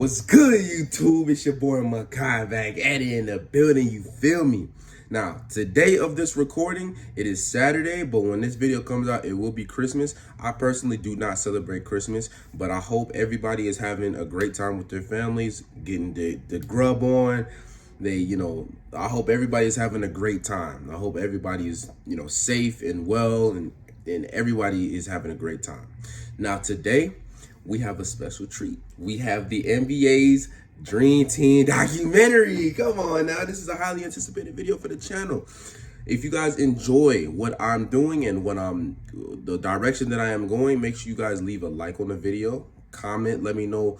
What's good, YouTube? It's your boy Mekhi back at it in the building, you feel me? Now, today of this recording, it is Saturday, but when this video comes out, it will be Christmas. I personally do not celebrate Christmas, but I hope everybody is having a great time with their families, getting the grub on. I hope everybody is having a great time. I hope everybody is, safe and well, and everybody is having a great time. Now, today, we have a special treat. We have the NBA's Dream Team documentary. Come on now, this is a highly anticipated video for the channel. If you guys enjoy what I'm doing and the direction that I am going, make sure you guys leave a like on the video, comment, let me know,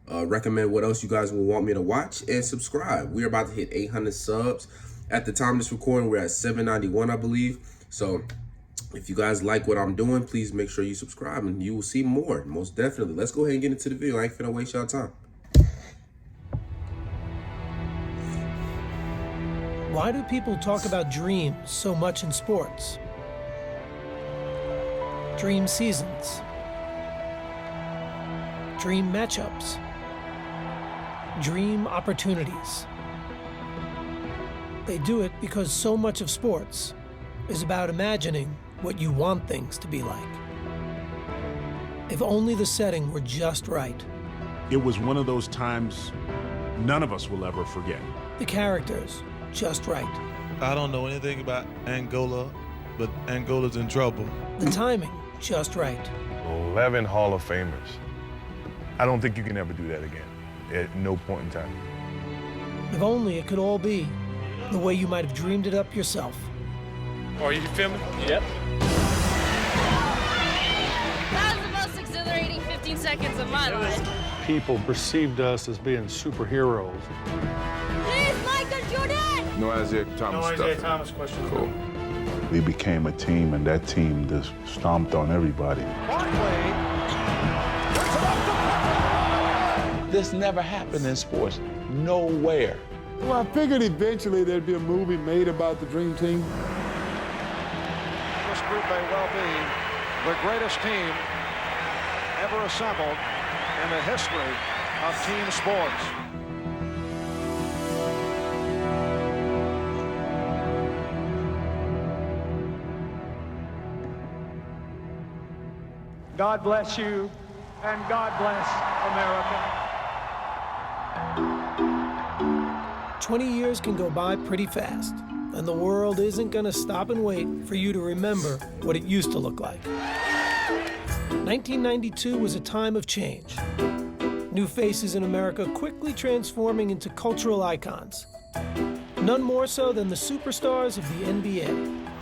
recommend what else you guys will want me to watch, and subscribe. We're about to hit 800 subs. At the time of this recording, we're at 791, I believe. So if you guys like what I'm doing, please make sure you subscribe and you will see more, most definitely. Let's go ahead and get into the video. I ain't finna waste y'all time. Why do people talk about dreams so much in sports? Dream seasons, dream matchups, dream opportunities. They do it because so much of sports is about imagining what you want things to be like. If only the setting were just right. It was one of those times none of us will ever forget. The characters just right. I don't know anything about Angola, but Angola's in trouble. The timing just right. 11 Hall of Famers. I don't think you can ever do that again, at no point in time. If only it could all be the way you might have dreamed it up yourself. Are you filming? Yep. That was the most exhilarating 15 seconds of my life. People perceived us as being superheroes. Please, Michael Jordan! No Isaiah Thomas stuff. Question. Cool. We became a team, and that team just stomped on everybody. This never happened in sports, nowhere. Well, I figured eventually there'd be a movie made about the Dream Team. This group may well be the greatest team ever assembled in the history of team sports. God bless you, and God bless America. 20 years can go by pretty fast, and the world isn't gonna stop and wait for you to remember what it used to look like. 1992 was a time of change. New faces in America quickly transforming into cultural icons. None more so than the superstars of the NBA.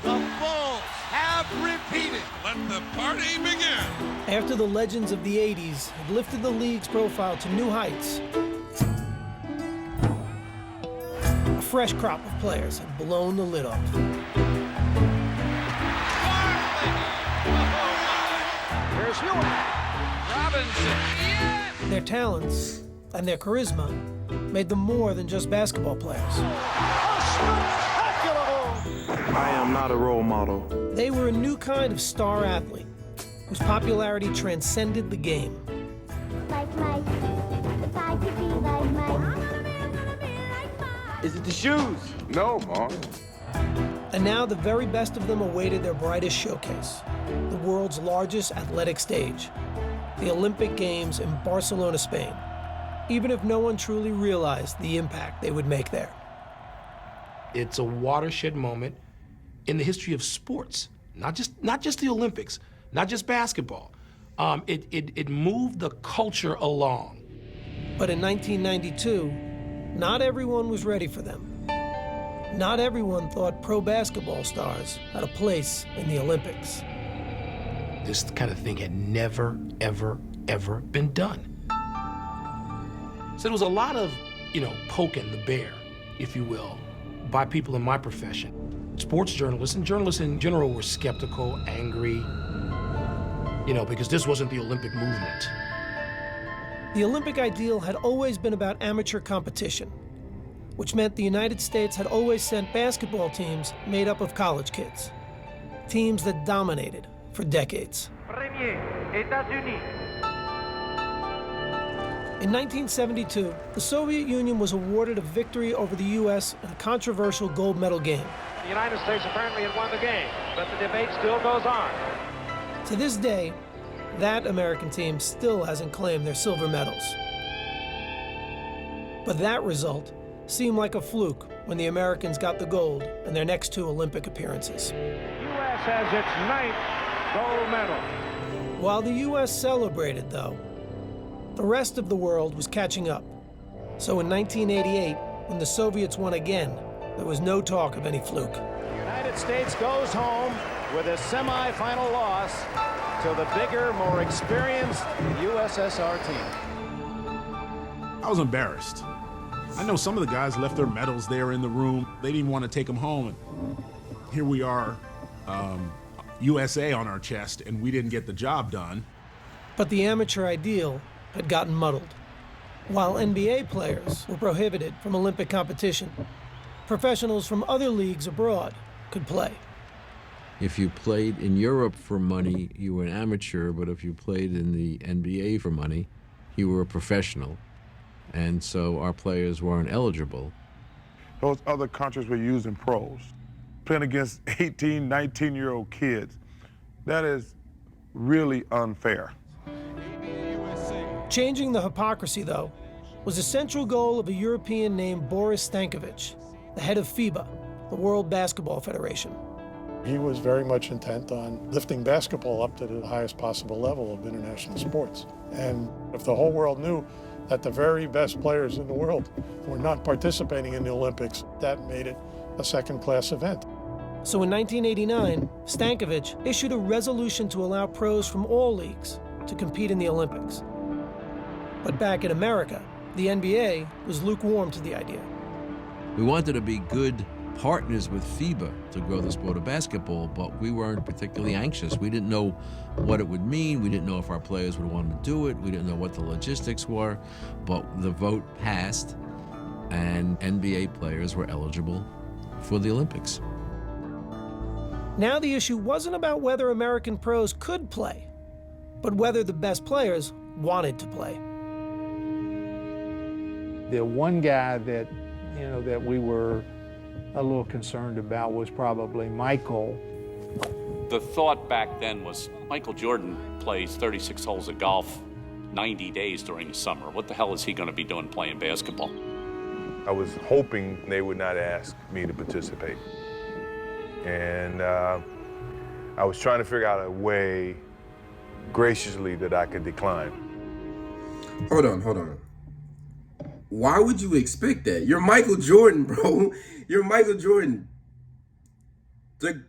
The Bulls have repeated. Let the party begin. After the legends of the 80s had lifted the league's profile to new heights, a fresh crop of players had blown the lid off. Here's Hewitt. Robinson. Yes. Their talents and their charisma made them more than just basketball players. I am not a role model. They were a new kind of star athlete whose popularity transcended the game. Like Mike. If I could be like Mike. Is it the shoes? No, Mom. And now the very best of them awaited their brightest showcase, the world's largest athletic stage, the Olympic Games in Barcelona, Spain, even if no one truly realized the impact they would make there. It's a watershed moment in the history of sports, not just the Olympics, not just basketball. It moved the culture along. But in 1992, not everyone was ready for them. Not everyone thought pro basketball stars had a place in the Olympics. This kind of thing had never, ever, ever been done. So there was a lot of, poking the bear, if you will, by people in my profession. Sports journalists and journalists in general were skeptical, angry, because this wasn't the Olympic movement. The Olympic ideal had always been about amateur competition, which meant the United States had always sent basketball teams made up of college kids, teams that dominated for decades. Premier, États-Unis. In 1972, the Soviet Union was awarded a victory over the U.S. in a controversial gold medal game. The United States apparently had won the game, but the debate still goes on. To this day, that American team still hasn't claimed their silver medals. But that result seemed like a fluke when the Americans got the gold in their next 2 Olympic appearances. U.S. has its 9th gold medal. While the U.S. celebrated, though, the rest of the world was catching up. So in 1988, when the Soviets won again, there was no talk of any fluke. The United States goes home with a semifinal loss to the bigger, more experienced USSR team. I was embarrassed. I know some of the guys left their medals there in the room. They didn't even want to take them home. And here we are, USA on our chest, and we didn't get the job done. But the amateur ideal had gotten muddled. While NBA players were prohibited from Olympic competition, professionals from other leagues abroad could play. If you played in Europe for money, you were an amateur, but if you played in the NBA for money, you were a professional. And so our players weren't eligible. Those other countries were using pros, playing against 18, 19-year-old kids. That is really unfair. Changing the hypocrisy, though, was a central goal of a European named Boris Stankovic, the head of FIBA, the World Basketball Federation. He was very much intent on lifting basketball up to the highest possible level of international sports. And if the whole world knew that the very best players in the world were not participating in the Olympics, that made it a second-class event. So in 1989, Stankovic issued a resolution to allow pros from all leagues to compete in the Olympics. But back in America, the NBA was lukewarm to the idea. We wanted to be good partners with FIBA to grow the sport of basketball, but we weren't particularly anxious. We didn't know what it would mean. We didn't know if our players would want to do it. We didn't know what the logistics were, but the vote passed, and NBA players were eligible for the Olympics. Now the issue wasn't about whether American pros could play, but whether the best players wanted to play. The one guy that, that we were a little concerned about was probably Michael. The thought back then was Michael Jordan plays 36 holes of golf 90 days during the summer. What the hell is he going to be doing playing basketball? I was hoping they would not ask me to participate. And I was trying to figure out a way graciously that I could decline. Hold on. Why would you expect that? You're Michael Jordan, bro. You're Michael Jordan. You're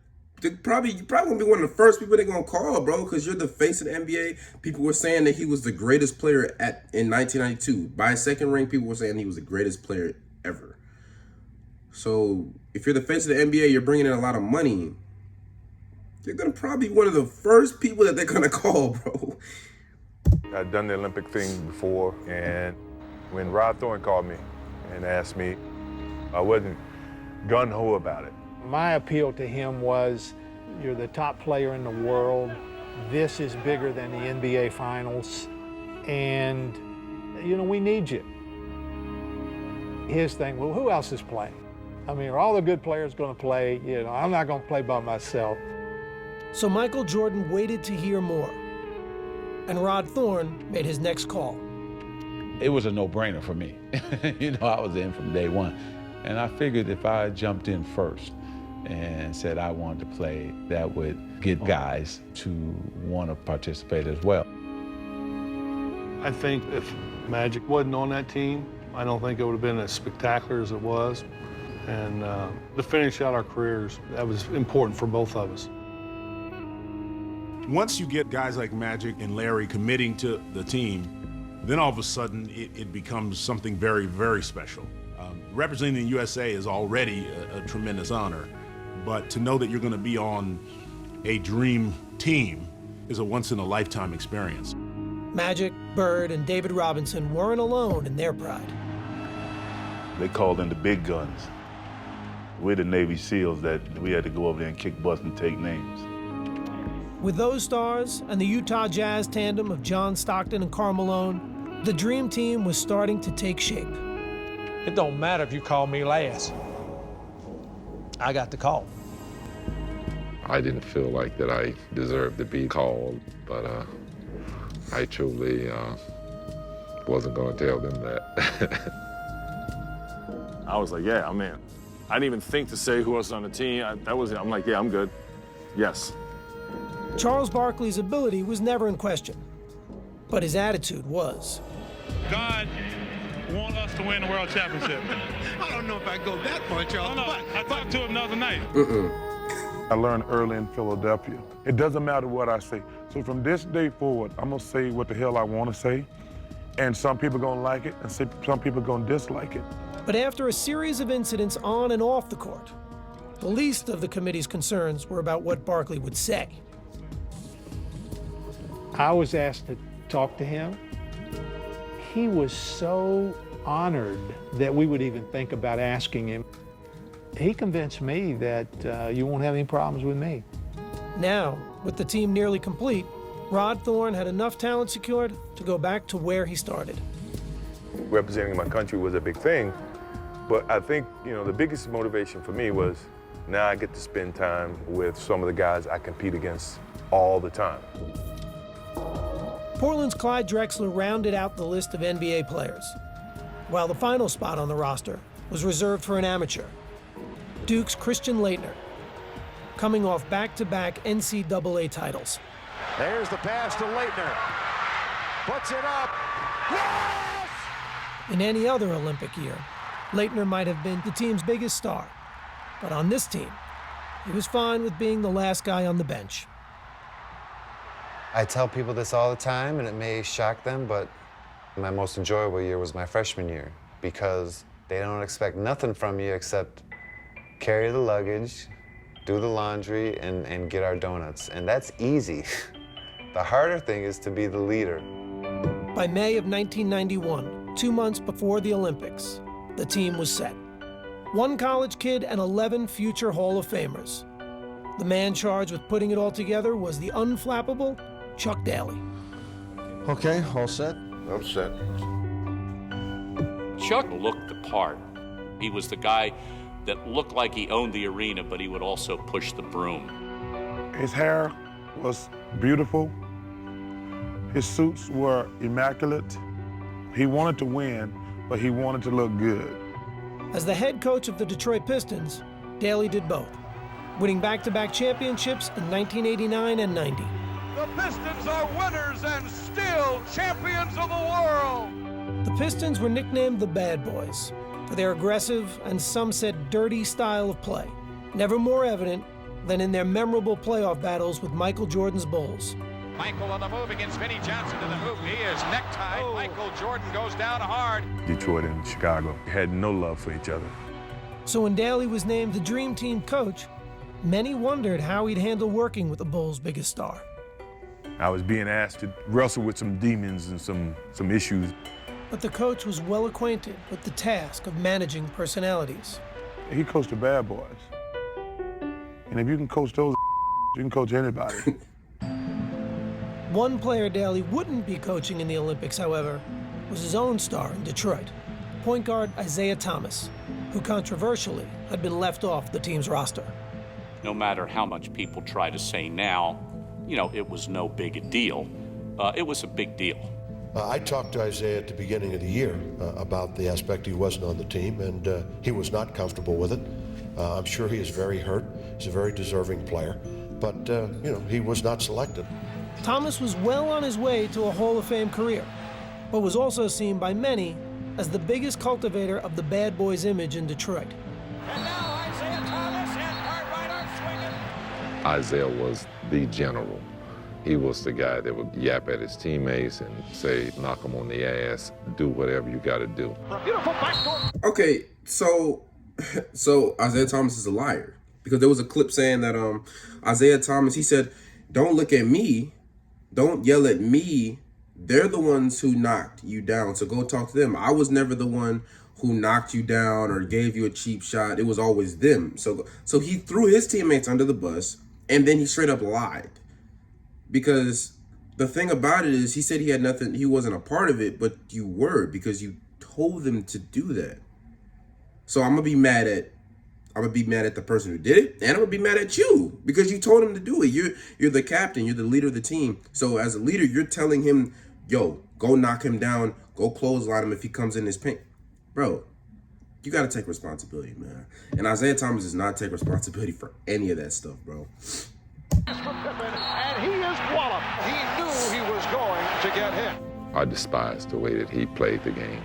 probably gonna be one of the first people they're gonna call, bro, because you're the face of the NBA. People were saying that he was the greatest player in 1992. By a second ring, people were saying he was the greatest player ever. So if you're the face of the NBA, you're bringing in a lot of money. You're gonna probably be one of the first people that they're gonna call, bro. I'd done the Olympic thing before, and when Rod Thorne called me and asked me, I wasn't gung-ho about it. My appeal to him was, you're the top player in the world. This is bigger than the NBA Finals. And, we need you. His thing, well, who else is playing? I mean, are all the good players going to play? I'm not going to play by myself. So Michael Jordan waited to hear more. And Rod Thorne made his next call. It was a no-brainer for me. I was in from day one. And I figured if I jumped in first and said I wanted to play, that would get guys to want to participate as well. I think if Magic wasn't on that team, I don't think it would have been as spectacular as it was. And to finish out our careers, that was important for both of us. Once you get guys like Magic and Larry committing to the team, then all of a sudden it becomes something very, very special. Representing the USA is already a tremendous honor, but to know that you're going to be on a dream team is a once-in-a-lifetime experience. Magic, Bird, and David Robinson weren't alone in their pride. They called in the big guns. We're the Navy SEALs that we had to go over there and kick butts and take names. With those stars and the Utah Jazz tandem of John Stockton and Karl Malone, The dream team was starting to take shape. It don't matter if you call me last. I got the call. I didn't feel like that I deserved to be called, but I truly wasn't going to tell them that. I was like, yeah, I'm in. I didn't even think to say who else was on the team. I'm like, yeah, I'm good. Yes. Charles Barkley's ability was never in question, but his attitude was. God want us to win the world championship. I don't know if I go that far, Charles. No, I talked to him the other night. I learned early in Philadelphia. It doesn't matter what I say. So from this day forward, I'm gonna say what the hell I wanna say. And some people are gonna like it, and some people are gonna dislike it. But after a series of incidents on and off the court, the least of the committee's concerns were about what Barkley would say. I was asked to talk to him. He was so honored that we would even think about asking him. He convinced me that you won't have any problems with me. Now, with the team nearly complete, Rod Thorne had enough talent secured to go back to where he started. Representing my country was a big thing, but I think, the biggest motivation for me was now I get to spend time with some of the guys I compete against all the time. Portland's Clyde Drexler rounded out the list of NBA players, while the final spot on the roster was reserved for an amateur, Duke's Christian Laettner, coming off back-to-back NCAA titles. There's the pass to Laettner. Puts it up. Yes! In any other Olympic year, Laettner might have been the team's biggest star, but on this team, he was fine with being the last guy on the bench. I tell people this all the time, and it may shock them, but my most enjoyable year was my freshman year because they don't expect nothing from you except carry the luggage, do the laundry, and get our donuts. And that's easy. The harder thing is to be the leader. By May of 1991, 2 months before the Olympics, the team was set. 1 college kid and 11 future Hall of Famers. The man charged with putting it all together was the unflappable Chuck Daly. Okay, all set? I'm set. Chuck looked the part. He was the guy that looked like he owned the arena, but he would also push the broom. His hair was beautiful. His suits were immaculate. He wanted to win, but he wanted to look good. As the head coach of the Detroit Pistons, Daly did both, winning back-to-back championships in 1989 and 90. The Pistons are winners and still champions of the world. The Pistons were nicknamed the Bad Boys for their aggressive and some said dirty style of play, never more evident than in their memorable playoff battles with Michael Jordan's Bulls. Michael on the move against Vinnie Johnson to the hoop. He is necktied. Michael Jordan goes down hard. Detroit and Chicago had no love for each other. So when Daly was named the Dream Team coach, many wondered how he'd handle working with the Bulls' biggest star. I was being asked to wrestle with some demons and some issues. But the coach was well acquainted with the task of managing personalities. He coached the bad boys. And if you can coach those, you can coach anybody. One player Daly wouldn't be coaching in the Olympics, however, was his own star in Detroit, point guard Isaiah Thomas, who controversially had been left off the team's roster. No matter how much people try to say now, it was no big a deal. It was a big deal. I talked to Isaiah at the beginning of the year about the aspect he wasn't on the team, and he was not comfortable with it. I'm sure he is very hurt. He's a very deserving player, but he was not selected. Thomas was well on his way to a Hall of Fame career, but was also seen by many as the biggest cultivator of the bad boys image in Detroit. And now Isaiah Thomas and Cartwright swinging. Isaiah was the general. He was the guy that would yap at his teammates and say, knock them on the ass, do whatever you got to do. Beautiful backdoor. Okay, so Isaiah Thomas is a liar because there was a clip saying that Isaiah Thomas, he said, don't look at me, don't yell at me. They're the ones who knocked you down, so go talk to them. I was never the one who knocked you down or gave you a cheap shot. It was always them. So he threw his teammates under the bus, and then he straight up lied. Because The thing about it is, he said he had nothing, he wasn't a part of it, but you were, because you told them to do that. So I'm gonna be mad at the person who did it, and I'm gonna be mad at you because you told him to do it. You're the captain, you're the leader of the team. So as a leader, you're telling him, yo, go knock him down, go clothesline him if he comes in his paint. Bro, you gotta take responsibility, man. And Isaiah Thomas does not take responsibility for any of that stuff, bro. And he is walloped. He knew he was going to get hit. I despised the way that he played the game.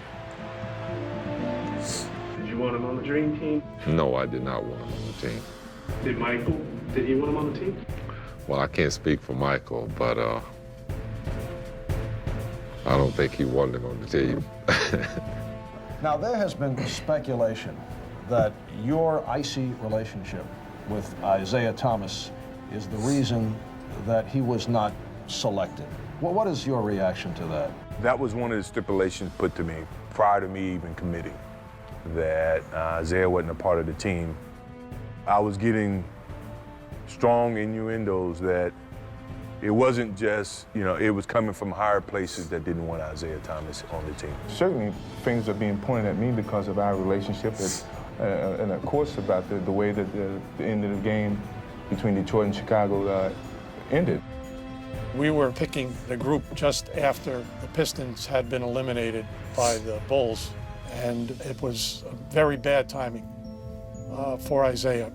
Did you want him on the dream team? No, I did not want him on the team. Did Michael? Did you want him on the team? Well, I can't speak for Michael, but I don't think he wanted him on the team. Now, there has been speculation that your icy relationship with Isaiah Thomas is the reason that he was not selected. Well, what is your reaction to that? That was one of the stipulations put to me prior to me even committing, that Isaiah wasn't a part of the team. I was getting strong innuendos that it wasn't just, it was coming from higher places that didn't want Isaiah Thomas on the team. Certainly things are being pointed at me because of our relationship and of course about the way that the end of the game between Detroit and Chicago ended. We were picking the group just after the Pistons had been eliminated by the Bulls, and it was very bad timing for Isaiah.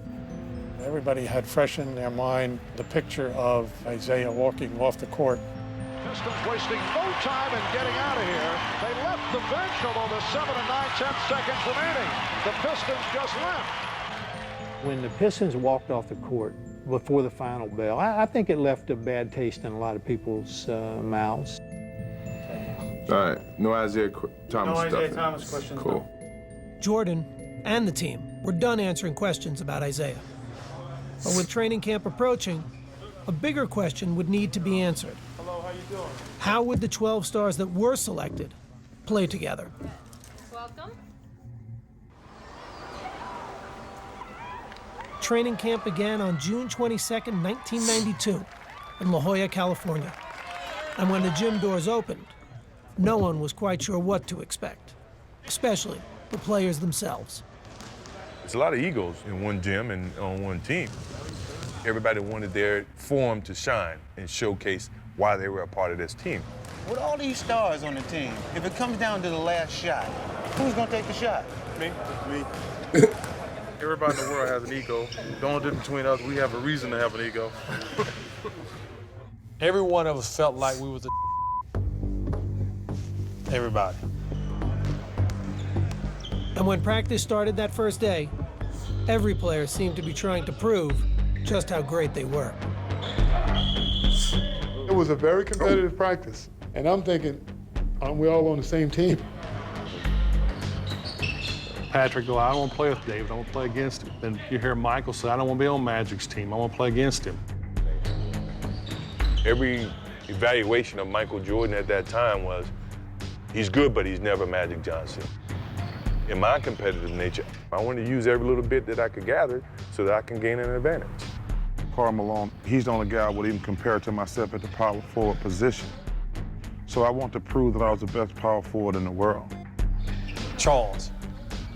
Everybody had fresh in their mind the picture of Isaiah walking off the court. Pistons wasting no time in getting out of here. They left the bench, although there's 7 and 9/10 seconds remaining. The Pistons just left. When the Pistons walked off the court before the final bell, I think it left a bad taste in a lot of people's mouths. All right, no Isaiah Thomas stuff. No Isaiah Thomas questions. Cool. Jordan and the team were done answering questions about Isaiah. But with training camp approaching, a bigger question would need to be answered. Hello, how you doing? How would the 12 stars that were selected play together? Welcome. Training camp began on June 22nd, 1992, in La Jolla, California. And when the gym doors opened, no one was quite sure what to expect, especially the players themselves. There's a lot of egos in one gym and on one team. Everybody wanted their form to shine and showcase why they were a part of this team. With all these stars on the team, if it comes down to the last shot, who's gonna take the shot? Me. Everybody in the world has an ego. The only difference between us, we have a reason to have an ego. Every one of us felt like we was everybody. And when practice started that first day, every player seemed to be trying to prove just how great they were. It was a very competitive practice, and I'm thinking, aren't we all on the same team? Patrick go, I don't want to play with David, I want to play against him. Then you hear Michael say, I don't want to be on Magic's team, I want to play against him. Every evaluation of Michael Jordan at that time was, he's good, but he's never Magic Johnson. In my competitive nature, I wanted to use every little bit that I could gather so that I can gain an advantage. Karl Malone, he's the only guy I would even compare to myself at the power forward position. So I want to prove that I was the best power forward in the world. Charles.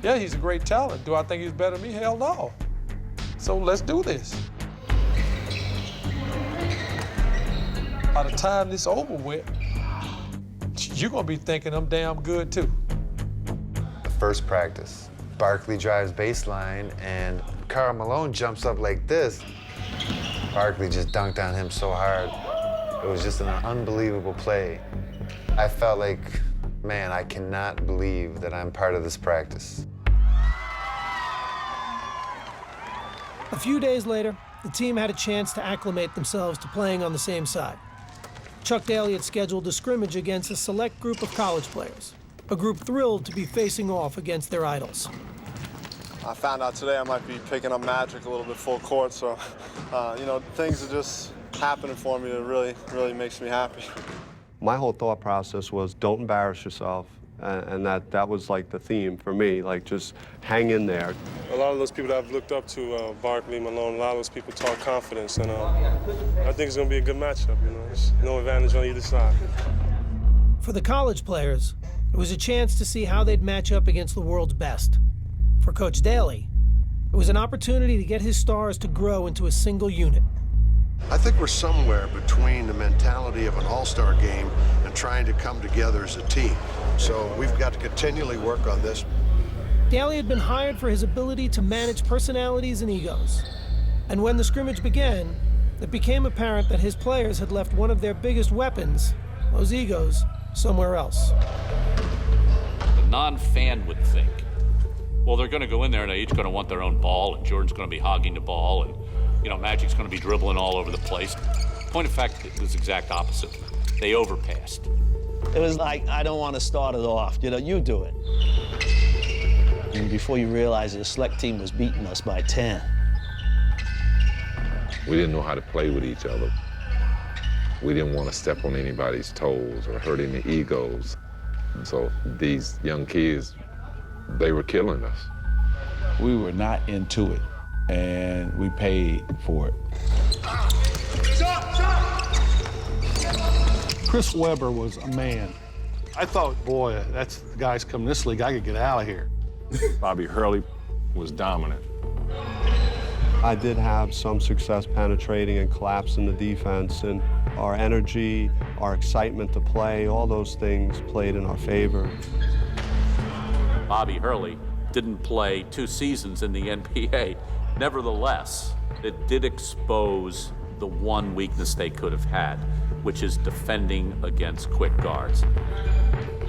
Yeah, he's a great talent. Do I think he's better than me? Hell no. So let's do this. By the time this over with, you're gonna be thinking I'm damn good too. The first practice, Barkley drives baseline and Karl Malone jumps up like this. Barkley just dunked on him so hard. It was just an unbelievable play. I felt like, man, I cannot believe that I'm part of this practice. A few days later, the team had a chance to acclimate themselves to playing on the same side. Chuck Daly had scheduled a scrimmage against a select group of college players, a group thrilled to be facing off against their idols. I found out today I might be picking up Magic a little bit full court, so, things are just happening for me that really makes me happy. My whole thought process was don't embarrass yourself, and that was like the theme for me, like just hang in there. A lot of those people that I've looked up to, Barkley, Malone, a lot of those people talk confidence, and I think it's going to be a good matchup. There's no advantage on either side. For the college players, it was a chance to see how they'd match up against the world's best. For Coach Daly, it was an opportunity to get his stars to grow into a single unit. I think we're somewhere between the mentality of an all-star game and trying to come together as a team. So we've got to continually work on this. Daly had been hired for his ability to manage personalities and egos. And when the scrimmage began, it became apparent that his players had left one of their biggest weapons, those egos, somewhere else. The non-fan would think, well, they're going to go in there and they're each going to want their own ball, and Jordan's going to be hogging the ball, and Magic's going to be dribbling all over the place. Point of fact, it was the exact opposite. They overpassed. It was like, I don't want to start it off. You do it. And before you realize it, the select team was beating us by 10. We didn't know how to play with each other. We didn't want to step on anybody's toes or hurt any egos. So these young kids, they were killing us. We were not into it, and we paid for it. Chris Webber was a man. I thought, boy, that's the guys coming this league, I could get out of here. Bobby Hurley was dominant. I did have some success penetrating and collapsing the defense, and our energy, our excitement to play, all those things played in our favor. Bobby Hurley didn't play 2 seasons in the NBA. Nevertheless, it did expose the one weakness they could have had, which is defending against quick guards.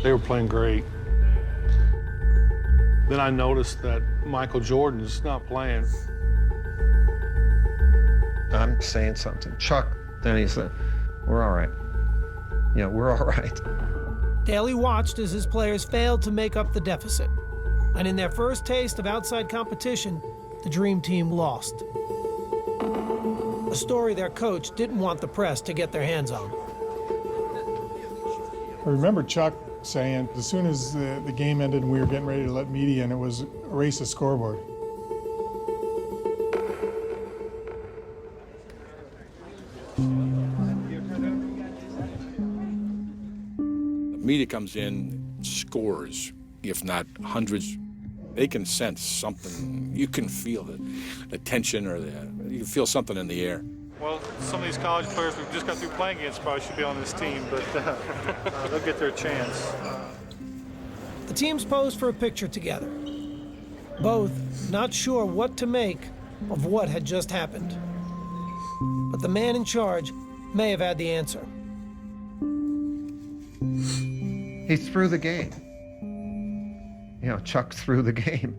They were playing great. Then I noticed that Michael Jordan's not playing. I'm saying something. Chuck, then he said, we're all right. We're all right. Daly watched as his players failed to make up the deficit. And in their first taste of outside competition, the Dream Team lost. A story their coach didn't want the press to get their hands on. I remember Chuck saying, as soon as the game ended and we were getting ready to let media in, it was erase the scoreboard. Media comes in, scores, if not hundreds. They can sense something. You can feel the tension, or you can feel something in the air. Well, some of these college players we've just got through playing against probably should be on this team, but they'll get their chance. The teams posed for a picture together, both not sure what to make of what had just happened. But the man in charge may have had the answer. He threw the game. Chuck threw the game.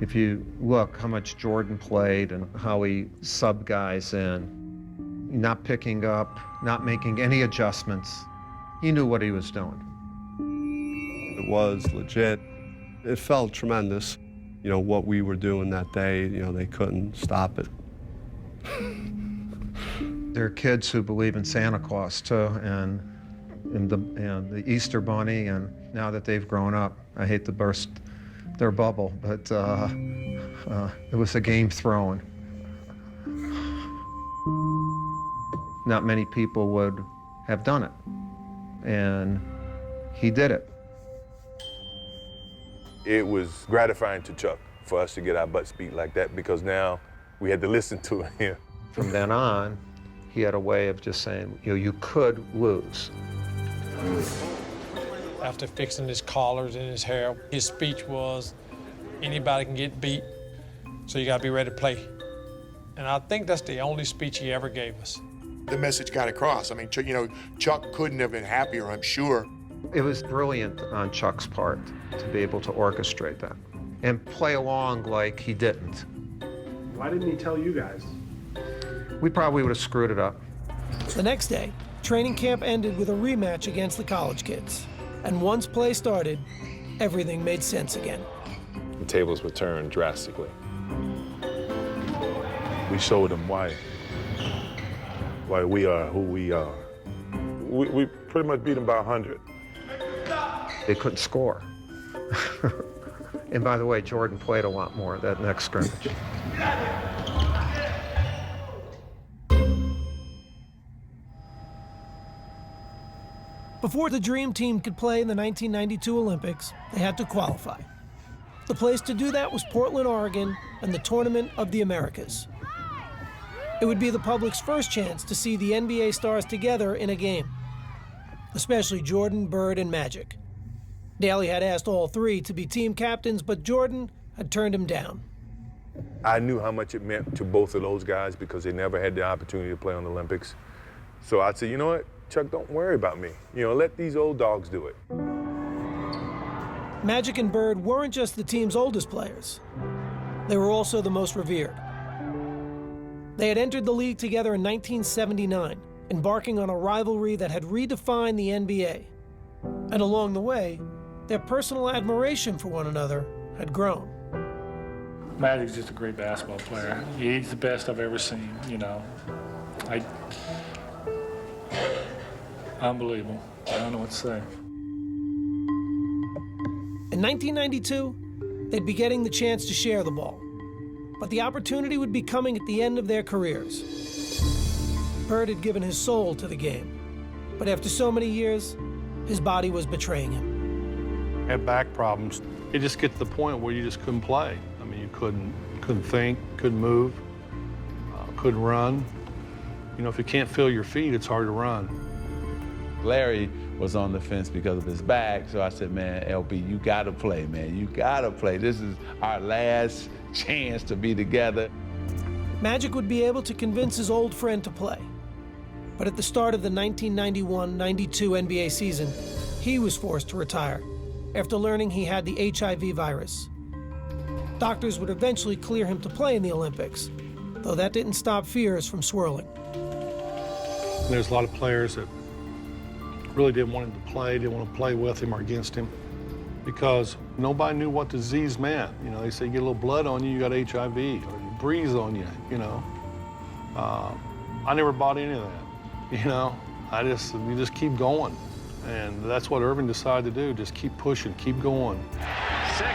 If you look how much Jordan played and how he subbed guys in, not picking up, not making any adjustments, he knew what he was doing. It was legit. It felt tremendous, what we were doing that day. They couldn't stop it. There are kids who believe in Santa Claus too, and the Easter Bunny, and now that they've grown up, I hate to burst their bubble, but it was a game thrown. Not many people would have done it, and he did it. It was gratifying to Chuck for us to get our butts beat like that, because now we had to listen to him. From then on, he had a way of just saying, you could lose. After fixing his collars and his hair, his speech was, anybody can get beat, so you gotta be ready to play. And I think that's the only speech he ever gave us. The message got across. I mean, Chuck couldn't have been happier, I'm sure. It was brilliant on Chuck's part to be able to orchestrate that and play along like he didn't. Why didn't he tell you guys? We probably would have screwed it up. The next day, training camp ended with a rematch against the college kids. And once play started, everything made sense again. The tables were turned drastically. We showed them why we are who we are. We pretty much beat them by 100. They couldn't score. And by the way, Jordan played a lot more that next scrimmage. Before the Dream Team could play in the 1992 Olympics, they had to qualify. The place to do that was Portland, Oregon, and the Tournament of the Americas. It would be the public's first chance to see the NBA stars together in a game, especially Jordan, Bird, and Magic. Daly had asked all three to be team captains, but Jordan had turned him down. I knew how much it meant to both of those guys because they never had the opportunity to play on the Olympics. So I'd say, you know what, Chuck, don't worry about me. You know, let these old dogs do it. Magic and Bird weren't just the team's oldest players. They were also the most revered. They had entered the league together in 1979, embarking on a rivalry that had redefined the NBA. And along the way, their personal admiration for one another had grown. Magic's just a great basketball player. He's the best I've ever seen, you know. Unbelievable. I don't know what to say. In 1992, they'd be getting the chance to share the ball. But the opportunity would be coming at the end of their careers. Bird had given his soul to the game. But after so many years, his body was betraying him. Had back problems. It just get to the point where you just couldn't play. I mean, you couldn't think, couldn't move, couldn't run. You know, if you can't feel your feet, it's hard to run. Larry was on the fence because of his back, so I said, man, LB, you gotta play, man. You gotta play. This is our last chance to be together. Magic would be able to convince his old friend to play. But at the start of the 1991-92 NBA season, he was forced to retire after learning he had the HIV virus. Doctors would eventually clear him to play in the Olympics, though that didn't stop fears from swirling. There's a lot of players that really didn't want him to play, didn't want to play with him or against him, because nobody knew what disease meant. You know, they say you get a little blood on you, you got HIV, or you breathe on you, you know. I never bought any of that, you know. You just keep going. And that's what Irving decided to do, just keep pushing, keep going. 6, 5,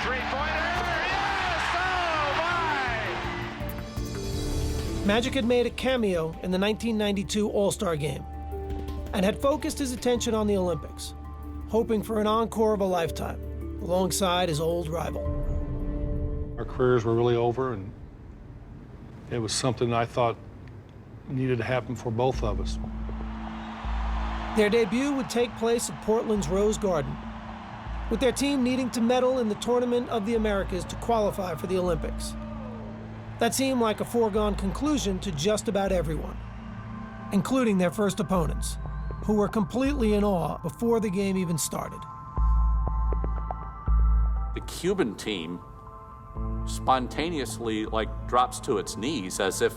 three-pointer, yes, oh my! Magic had made a cameo in the 1992 All-Star Game and had focused his attention on the Olympics, hoping for an encore of a lifetime alongside his old rival. Our careers were really over, and it was something I thought needed to happen for both of us. Their debut would take place at Portland's Rose Garden, with their team needing to medal in the Tournament of the Americas to qualify for the Olympics. That seemed like a foregone conclusion to just about everyone, including their first opponents, who were completely in awe before the game even started. The Cuban team spontaneously drops to its knees as if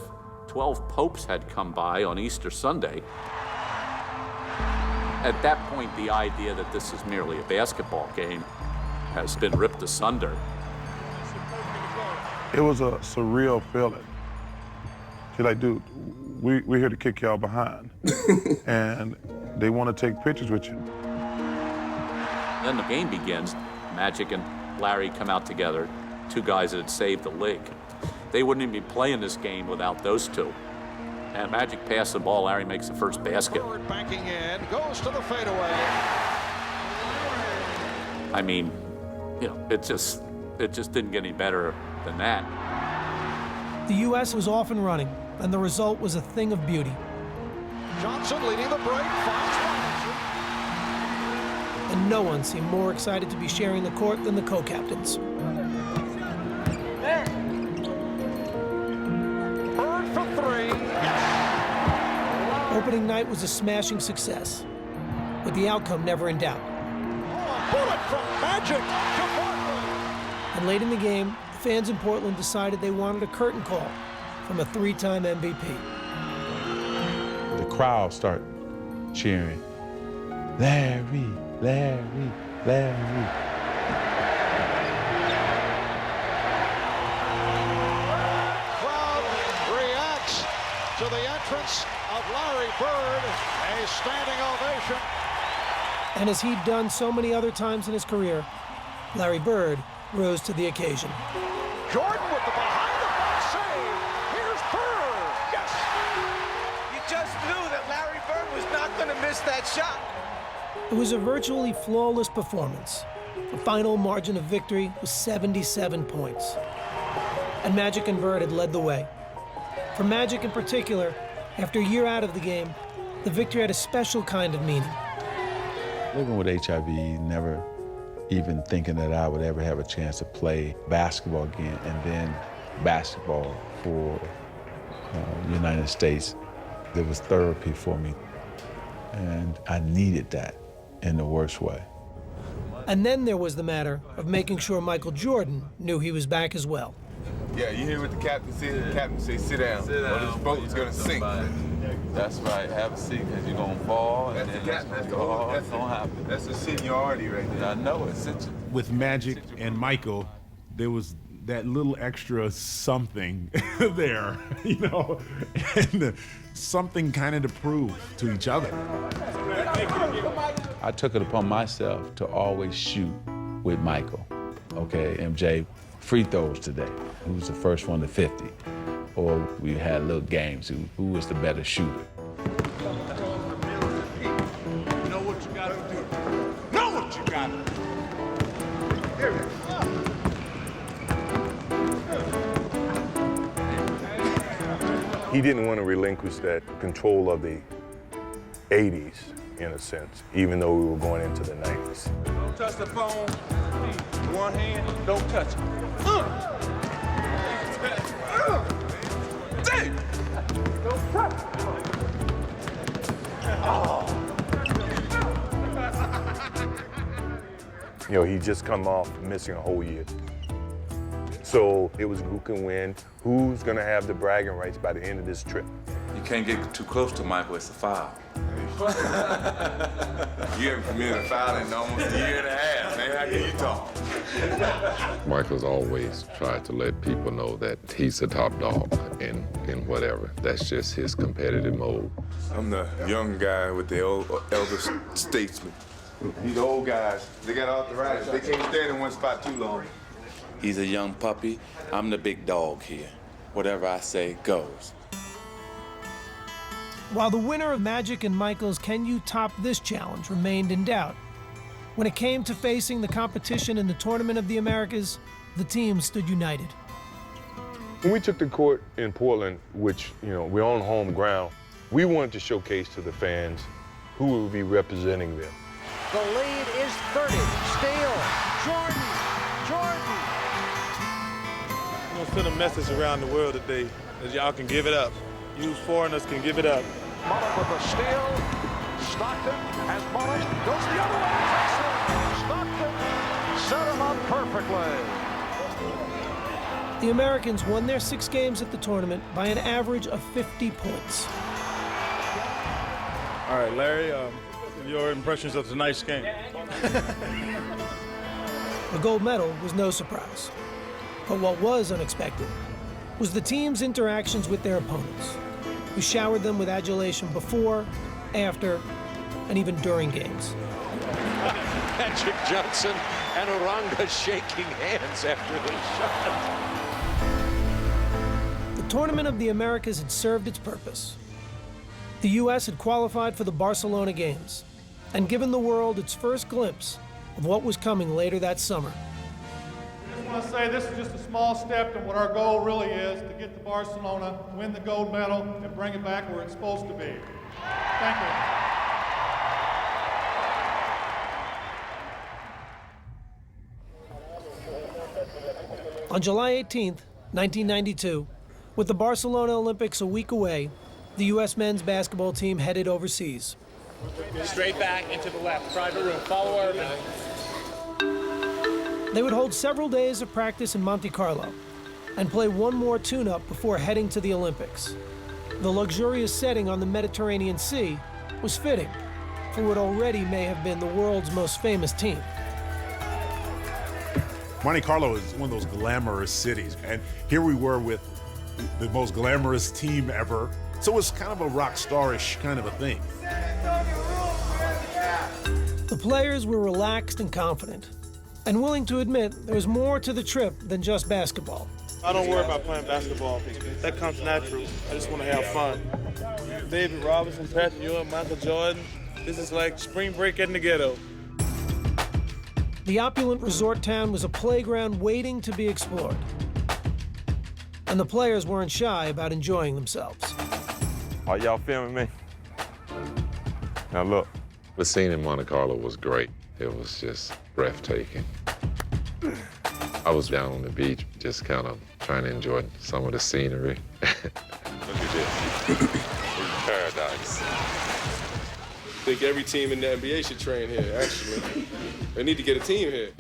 12 popes had come by on Easter Sunday. At that point, the idea that this is merely a basketball game has been ripped asunder. It was a surreal feeling. You're like, dude, we're here to kick y'all behind. And they want to take pictures with you. Then the game begins. Magic and Larry come out together, two guys that had saved the league. They wouldn't even be playing this game without those two. And Magic passed the ball. Larry makes the first basket. Bird banking in, goes to the fadeaway. I mean, you know, it just didn't get any better than that. The U.S. was off and running, and the result was a thing of beauty. Johnson leading the break, finds Robinson. And no one seemed more excited to be sharing the court than the co-captains. Bird for three. Opening night was a smashing success, with the outcome never in doubt. Oh, a bullet from Magic to Portland. And late in the game, the fans in Portland decided they wanted a curtain call from a three-time MVP. The crowd start cheering, Larry, Larry, Larry. Crowd reacts to the entrance of Larry Bird, a standing ovation. And as he'd done so many other times in his career, Larry Bird rose to the occasion. Jordan with the behind-the-back save. Here's Bird. Yes. You just knew that Larry Bird was not going to miss that shot. It was a virtually flawless performance. The final margin of victory was 77 points. And Magic and Bird had led the way. For Magic in particular, after a year out of the game, the victory had a special kind of meaning. Living with HIV, never even thinking that I would ever have a chance to play basketball again, and then basketball for the United States. There was therapy for me, and I needed that in the worst way. And then there was the matter of making sure Michael Jordan knew he was back as well. Yeah, you hear what the captain said? The captain said, sit down, or this boat is going to sink. That's right, have a seat, because you're going to fall, and then that's going to happen. That's a seniority right there. I know it. With Magic and Michael, there was that little extra something there, you know, and something kind of to prove to each other. I took it upon myself to always shoot with Michael. Okay, MJ, free throws today. Who was the first one to 50? Or we had little games, who was the better shooter? You know what you got to do. Know what you got to do. He didn't want to relinquish that control of the 80s, in a sense, even though we were going into the 90s. Don't touch the phone. One hand, don't touch it. Don't touch it. You know, he just come off missing a whole year. So it was who can win, who's going to have the bragging rights by the end of this trip. You can't get too close to Michael, it's a foul. You haven't committed a foul in almost a year and a half, man. How can you talk? Michael's always tried to let people know that he's the top dog in whatever. That's just his competitive mode. I'm the young guy with the elder statesman. These old guys, they got arthritis. They can't stand in one spot too long. He's a young puppy. I'm the big dog here. Whatever I say goes. While the winner of Magic and Michael's "Can You Top This" challenge remained in doubt, when it came to facing the competition in the Tournament of the Americas, the team stood united. When we took the court in Portland, which, you know, we're on home ground, we wanted to showcase to the fans who would be representing them. The lead is 30. Steele. Jordan. I'm going to send a message around the world today that y'all can give it up. You foreigners can give it up. Monte with the steal. Stockton has Monte. Goes the other way. Stockton set him up perfectly. The Americans won their 6 games at the tournament by an average of 50 points. All right, Larry, your impressions of tonight's game. The gold medal was no surprise. But what was unexpected was the team's interactions with their opponents, who showered them with adulation before, after, and even during games. Magic Johnson and Oranga shaking hands after the shot. The Tournament of the Americas had served its purpose. The U.S. had qualified for the Barcelona Games and given the world its first glimpse of what was coming later that summer. I just want to say this is just a small step to what our goal really is, to get to Barcelona, win the gold medal, and bring it back where it's supposed to be. Thank you. On July 18th, 1992, with the Barcelona Olympics a week away, the U.S. men's basketball team headed overseas. Straight back into the left, private room, follow Urban. They would hold several days of practice in Monte Carlo and play one more tune-up before heading to the Olympics. The luxurious setting on the Mediterranean Sea was fitting for what already may have been the world's most famous team. Monte Carlo is one of those glamorous cities, and here we were with the most glamorous team ever. So it's kind of a rock star-ish kind of a thing. The players were relaxed and confident, and willing to admit there was more to the trip than just basketball. I don't worry about playing basketball. That comes natural. I just want to have fun. David Robinson, Patrick Ewing, Michael Jordan. This is like spring break in the ghetto. The opulent resort town was a playground waiting to be explored. And the players weren't shy about enjoying themselves. Are y'all filming me? Now look. The scene in Monte Carlo was great. It was just breathtaking. I was down on the beach, just kind of trying to enjoy some of the scenery. Look at this. It's paradise. I think every team in the NBA should train here, actually. They need to get a team here.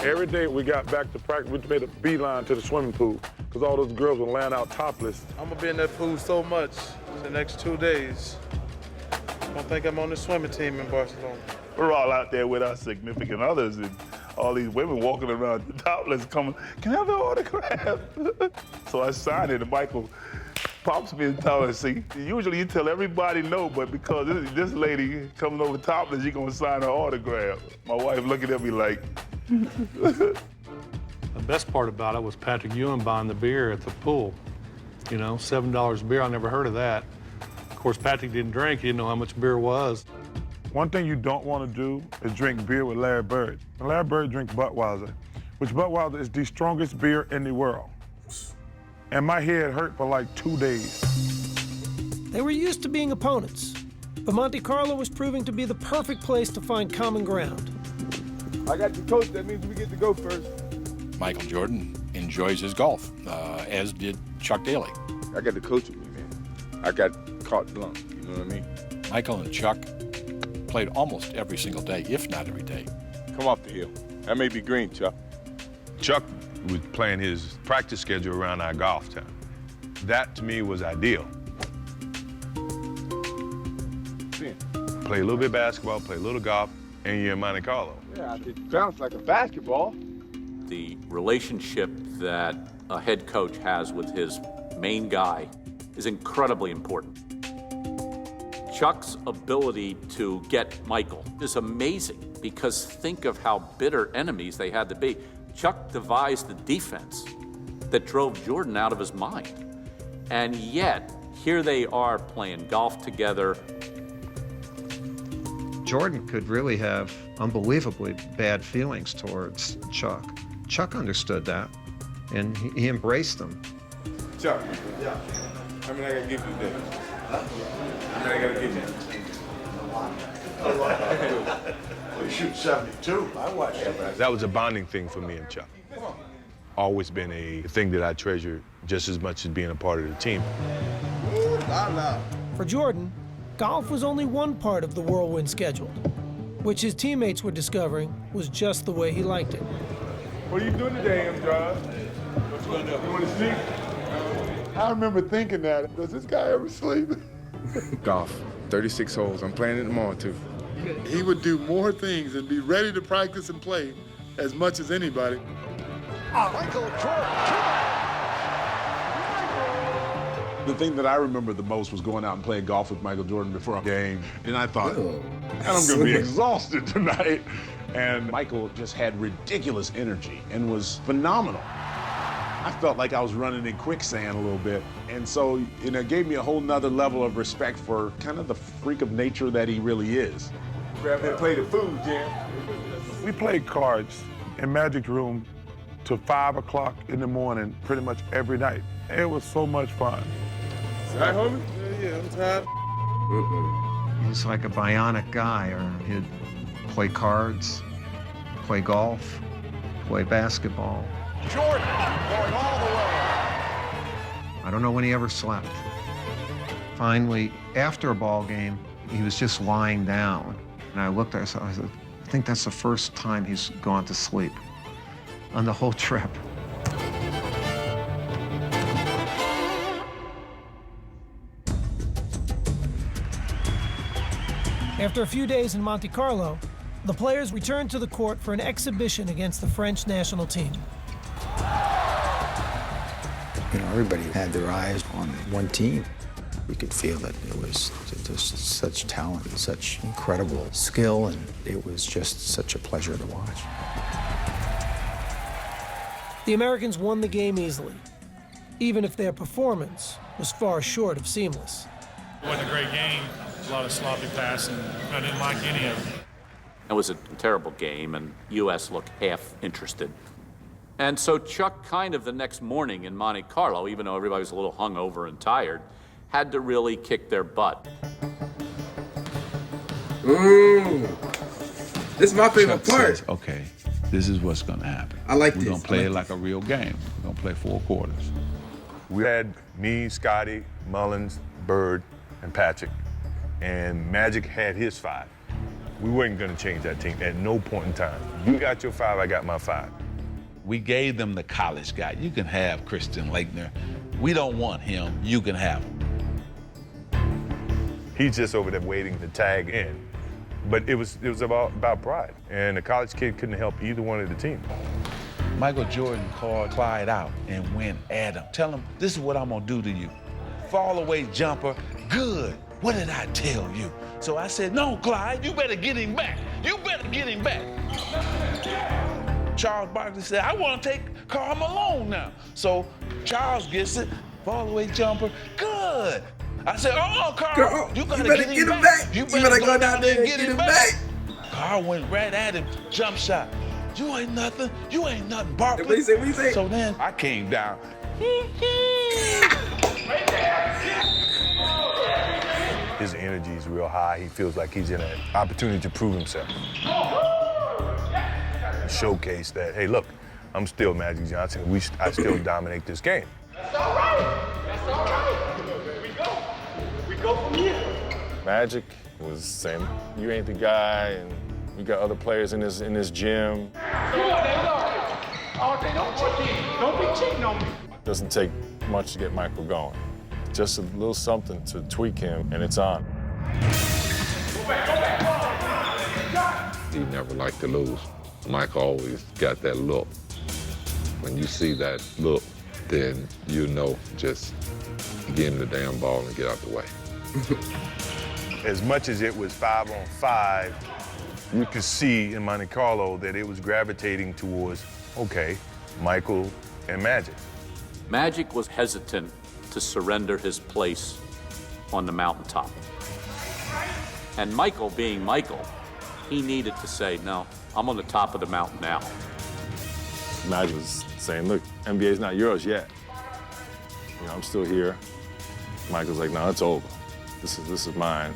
Every day we got back to practice, we made a beeline to the swimming pool because all those girls were laying out topless. I'm gonna be in that pool so much the next 2 days. I don't think I'm on the swimming team in Barcelona. We're all out there with our significant others and all these women walking around topless coming, can I have an autograph? So I signed it and Michael pops me and tells me, see, usually you tell everybody no, but because this lady coming over topless, you're gonna sign her autograph. My wife looking at me like. The best part about it was Patrick Ewing buying the beer at the pool. You know, $7 a beer, I never heard of that. Of course, Patrick didn't drink, he didn't know how much beer was. One thing you don't want to do is drink beer with Larry Bird. And Larry Bird drinks Budweiser, which Budweiser is the strongest beer in the world. And my head hurt for like 2 days. They were used to being opponents, but Monte Carlo was proving to be the perfect place to find common ground. I got the coach, that means we get to go first. Michael Jordan enjoys his golf, as did Chuck Daly. I got the coach with me, man. I got carte blanche, you know what I mean? Michael and Chuck played almost every single day, if not every day. Come off the hill. That may be green, Chuck. Chuck was playing his practice schedule around our golf time. That, to me, was ideal. Play a little bit of basketball, play a little golf, and you're in Monte Carlo. Yeah, it sounds like a basketball. The relationship that a head coach has with his main guy is incredibly important. Chuck's ability to get Michael is amazing because think of how bitter enemies they had to be. Chuck devised the defense that drove Jordan out of his mind. And yet, here they are playing golf together. Jordan could really have unbelievably bad feelings towards Chuck. Chuck understood that, and he embraced them. Chuck, yeah. How many I gotta give you today? Huh? How many I gotta give you? Well, you shoot 72. I watched that. That was a bonding thing for me and Chuck. Always been a thing that I treasure just as much as being a part of the team. Ooh, la la. For Jordan, golf was only one part of the whirlwind schedule, which his teammates were discovering was just the way he liked it. What are you doing today, M-Drive? What you gonna do? You wanna sleep? I remember thinking that. Does this guy ever sleep? Golf, 36 holes. I'm playing it tomorrow, too. He would do more things and be ready to practice and play as much as anybody. Michael Jordan. The thing that I remember the most was going out and playing golf with Michael Jordan before a game. And I thought, I'm gonna be exhausted tonight. And Michael just had ridiculous energy and was phenomenal. I felt like I was running in quicksand a little bit. And so, it gave me a whole nother level of respect for kind of the freak of nature that he really is. Grab that plate of food, Jim. We played cards in Magic's room till 5 o'clock in the morning, pretty much every night. It was so much fun. Right, homie? Yeah, I'm tired. He was like a bionic guy, or he'd play cards, play golf, play basketball. Jordan going all the way. I don't know when he ever slept. Finally, after a ball game, he was just lying down. And I looked at him, I said, I think that's the first time he's gone to sleep on the whole trip. After a few days in Monte Carlo, the players returned to the court for an exhibition against the French national team. Everybody had their eyes on one team. You could feel it. It was just such talent, such incredible skill, and it was just such a pleasure to watch. The Americans won the game easily, even if their performance was far short of seamless. It wasn't a great game. A lot of sloppy passing. I didn't like any of it. It was a terrible game, and U.S. looked half interested. And so Chuck kind of the next morning in Monte Carlo, even though everybody was a little hungover and tired, had to really kick their butt. This is my favorite part. Says, okay, this is what's going to happen. I like We're this. We're going to play it like a real game. We're going to play 4 quarters. We had me, Scotty, Mullins, Bird, and Patrick, and Magic had his 5. We weren't going to change that team at no point in time. You got your 5, I got my 5. We gave them the college guy. You can have Christian Laettner. We don't want him. You can have him. He's just over there waiting to tag in. But it was about pride. And the college kid couldn't help either one of the teams. Michael Jordan called Clyde out and went at him. Tell him, this is what I'm gonna do to you. Fall away jumper, good. What did I tell you? So I said, no, Clyde, you better get him back. You better get him back. Charles Barkley said, I want to take Karl Malone now. So Charles gets it, fall away jumper, good. I said, oh, Karl, you gotta get him back. You better go down there and get him back. Karl went right at him, jump shot. You ain't nothing, Barkley. What you say? So then I came down. His energy is real high. He feels like he's in an opportunity to prove himself. Showcase that, hey, look, I'm still Magic Johnson. I still dominate this game. That's all right. That's all right. We go from here. Magic was saying, you ain't the guy, and we got other players in this gym. Don't be cheating on me. Doesn't take much to get Michael going. Just a little something to tweak him, and it's on. He never liked to lose. Mike always got that look. When you see that look, then you know just get in the damn ball and get out the way. As much as it was 5-on-5, you could see in Monte Carlo that it was gravitating towards, okay, Michael and Magic. Magic was hesitant to surrender his place on the mountaintop. And Michael, being Michael, he needed to say, no, I'm on the top of the mountain now. Magic was saying, look, NBA's not yours yet. You know, I'm still here. Michael's like, no, it's over. This is mine.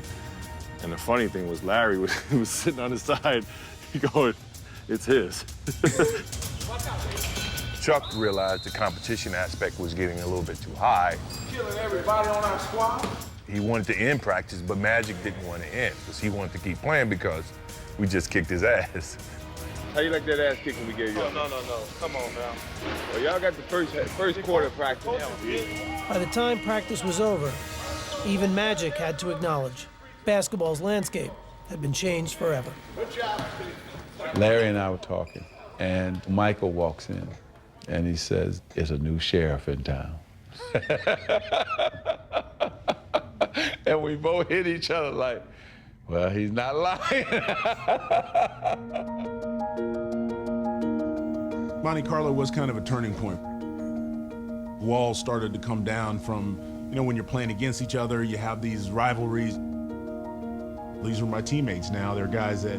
And the funny thing was Larry was sitting on the side going, it's his. Chuck realized the competition aspect was getting a little bit too high. Killing everybody on our squad. He wanted to end practice, but Magic didn't want to end because he wanted to keep playing because we just kicked his ass. How you like that ass kicking we gave you? No. Come on now. Well, y'all got the first quarter practice. By the time practice was over, even Magic had to acknowledge basketball's landscape had been changed forever. Larry and I were talking, and Michael walks in, and he says, there's a new sheriff in town. And we both hit each other like, well, he's not lying. Monte Carlo was kind of a turning point. Walls started to come down from, when you're playing against each other, you have these rivalries. These are my teammates now. They're guys that,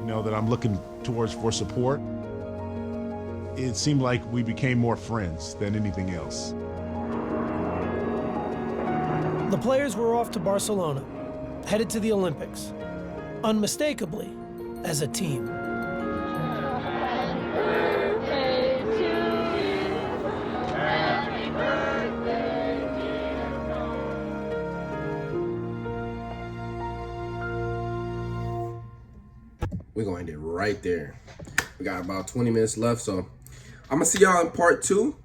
that I'm looking towards for support. It seemed like we became more friends than anything else. The players were off to Barcelona, headed to the Olympics, unmistakably as a team. We're going to end it right there. We got about 20 minutes left, so I'm going to see y'all in part 2.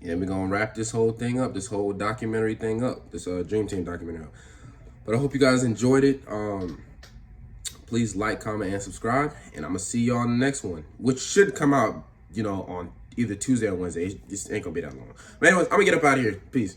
And we're going to wrap this whole thing up, this whole documentary thing up, this Dream Team documentary up. But I hope you guys enjoyed it. Please like, comment, and subscribe. And I'm going to see y'all in the next one, which should come out, on either Tuesday or Wednesday. This ain't going to be that long. But anyways, I'm going to get up out of here. Peace.